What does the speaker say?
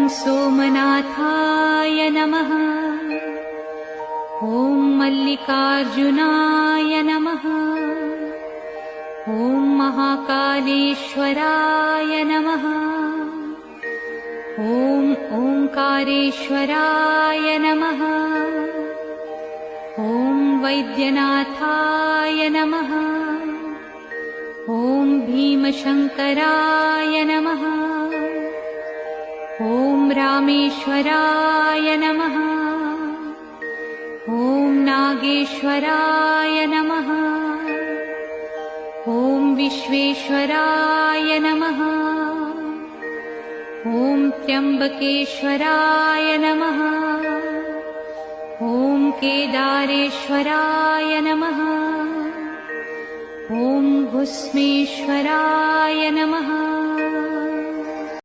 सोमनाथाय नमः। ॐ मल्लिकार्जुनाय नमः। ॐ महाकालेश्वराय नमः। ॐ ओंकारेश्वराय नमः। ॐ वैद्यनाथाय नमः। ॐ भीमशंकराय नमः। ॐ रामेश्वराय नमः। ॐ नागेश्वराय नमः। ॐ विश्वेश्वराय नमः। ॐ त्र्यंबकेश्वराय नमः। ॐ केदारेश्वराय नमः। ॐ भुस्मेश्वराय नमः।